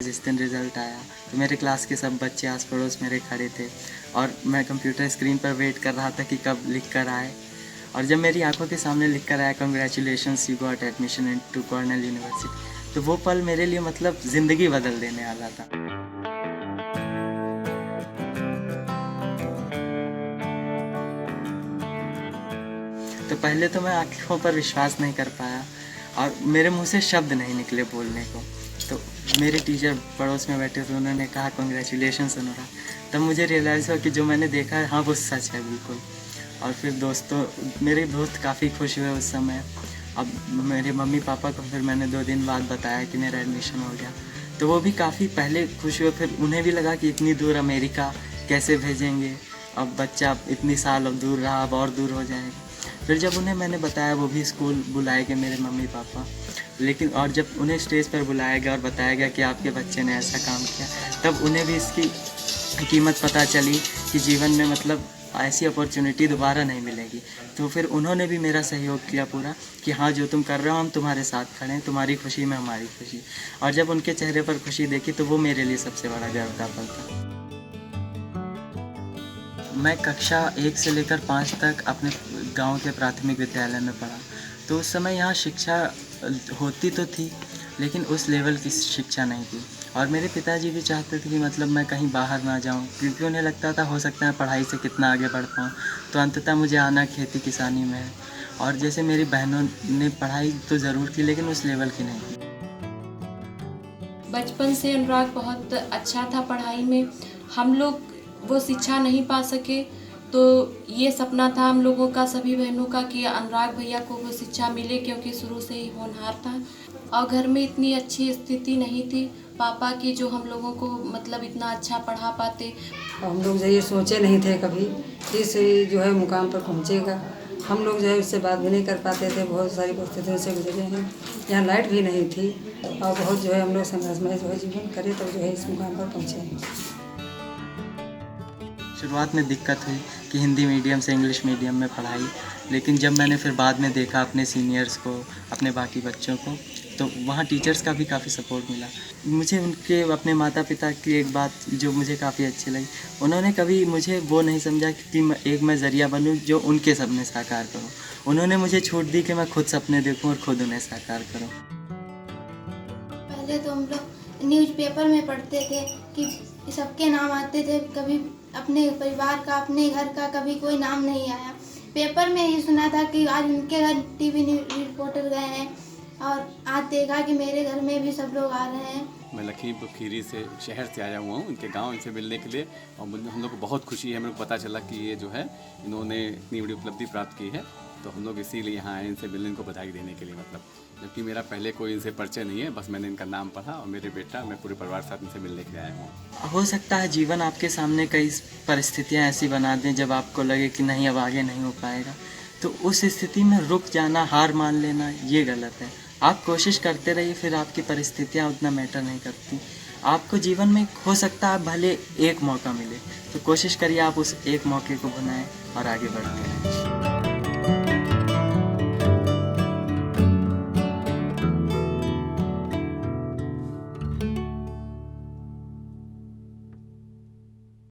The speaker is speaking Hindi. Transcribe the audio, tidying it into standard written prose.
जिस दिन रिज़ल्ट आया तो मेरे क्लास के सब बच्चे आस पड़ोस मेरे खड़े थे और मैं कंप्यूटर स्क्रीन पर वेट कर रहा था कि कब लिख कर आए। और जब मेरी आंखों के सामने लिख कर आया congratulations you got admission into Cornell University, तो वो पल मेरे लिए मतलब ज़िंदगी बदल देने वाला था। तो पहले तो मैं आँखों पर विश्वास नहीं कर पाया और मेरे मुंह से शब्द नहीं निकले बोलने को। तो मेरे टीचर पड़ोस में बैठे थे, उन्होंने कहा कांग्रेचुलेशंस अनुराग। तब मुझे रियलाइज़ हुआ कि जो मैंने देखा है हाँ वो सच है बिल्कुल। और फिर मेरे दोस्त काफ़ी खुश हुए उस समय। अब मेरे मम्मी पापा को फिर मैंने 2 दिन बाद बताया कि मेरा एडमिशन हो गया, तो वो भी काफ़ी पहले खुश हुए। फिर उन्हें भी लगा कि इतनी दूर अमेरिका कैसे भेजेंगे, अब बच्चा इतनी साल अब दूर रहा, अब और दूर हो जाएगा। फिर जब उन्हें मैंने बताया, वो भी स्कूल बुलाए गए मेरे मम्मी पापा, लेकिन और जब उन्हें स्टेज पर बुलाया गया और बताया गया कि आपके बच्चे ने ऐसा काम किया, तब उन्हें भी इसकी कीमत पता चली कि जीवन में मतलब ऐसी अपॉर्चुनिटी दोबारा नहीं मिलेगी। तो फिर उन्होंने भी मेरा सहयोग किया पूरा कि हाँ जो तुम कर रहे हो हम तुम्हारे साथ खड़े हैं, तुम्हारी खुशी में हमारी खुशी। और जब उनके चेहरे पर खुशी देखी तो वो मेरे लिए सबसे बड़ा गर्व का पल था। मैं कक्षा 1 से लेकर 5 तक अपने गांव के प्राथमिक विद्यालय में पढ़ा। तो उस समय यहाँ शिक्षा होती तो थी, लेकिन उस लेवल की शिक्षा नहीं थी। और मेरे पिताजी भी चाहते थे कि मतलब मैं कहीं बाहर ना जाऊँ, क्योंकि उन्हें लगता था हो सकता है पढ़ाई से कितना आगे बढ़ पाऊँ। तो अंततः मुझे आना खेती किसानी में है। और जैसे मेरी बहनों ने पढ़ाई तो ज़रूर की, लेकिन उस लेवल की नहीं की। बचपन से अनुराग बहुत अच्छा था पढ़ाई में। हम लोग वो शिक्षा नहीं पा सके, तो ये सपना था हम लोगों का, सभी बहनों का, कि अनुराग भैया को वो शिक्षा मिले, क्योंकि शुरू से ही होनहार था। और घर में इतनी अच्छी स्थिति नहीं थी पापा की जो हम लोगों को मतलब इतना अच्छा पढ़ा पाते। हम लोग जो ये सोचे नहीं थे कभी कि इस जो है मुकाम पर पहुँचेगा। हम लोग जो है उससे बात भी नहीं कर पाते थे, बहुत सारी परिस्थितियों से गुजरे हैं। यहाँ लाइट भी नहीं थी और बहुत जो है हम लोग संघर्षमय जो है जीवन करे तो जो है इस मुकाम पर पहुँचे हैं। शुरुआत में दिक्कत हुई कि हिंदी मीडियम से इंग्लिश मीडियम में पढ़ाई, लेकिन जब मैंने फिर बाद में देखा अपने सीनियर्स को, अपने बाकी बच्चों को, तो वहाँ टीचर्स का भी काफ़ी सपोर्ट मिला। मुझे उनके अपने माता पिता की एक बात जो मुझे काफ़ी अच्छी लगी, उन्होंने कभी मुझे वो नहीं समझा कि मैं ज़रिया बनूँ जो उनके सपने साकार करूँ। उन्होंने मुझे छूट दी कि मैं खुद सपने देखूँ और खुद उन्हें साकार करूँ। पहले तो हम लोग न्यूज़पेपर में पढ़ते थे कि सबके नाम आते थे, कभी अपने परिवार का, अपने घर का कभी कोई नाम नहीं आया। पेपर में ये सुना था कि आज उनके घर टीवी रिपोर्टर गए हैं, और आज देखा कि मेरे घर में भी सब लोग आ रहे हैं। मैं लखीमपुर खीरी से शहर से आया हुआ हूँ इनके गांव, इनसे मिलने के लिए। और हम लोग को बहुत खुशी है, हम लोग को पता चला कि ये जो है इन्होंने इतनी बड़ी उपलब्धि प्राप्त की है, तो हम लोग इसीलिए यहाँ आए इनसे मिलने, इनको बधाई देने के लिए। मतलब जबकि मेरा पहले कोई इनसे परिचय नहीं है, बस मैंने इनका नाम पढ़ा और मेरे बेटा, मैं पूरे परिवार के साथ इनसे मिलने के लिए आया हूँ। हो सकता है जीवन आपके सामने कई परिस्थितियाँ ऐसी बना दें जब आपको लगे कि नहीं अब आगे नहीं हो पाएगा, तो उस स्थिति में रुक जाना, हार मान लेना, ये गलत है। आप कोशिश करते रहिए, फिर आपकी परिस्थितियाँ उतना मैटर नहीं करती। आपको जीवन में हो सकता है भले एक मौका मिले, तो कोशिश करिए आप उस एक मौके को बनाएं और आगे बढ़ते रहें।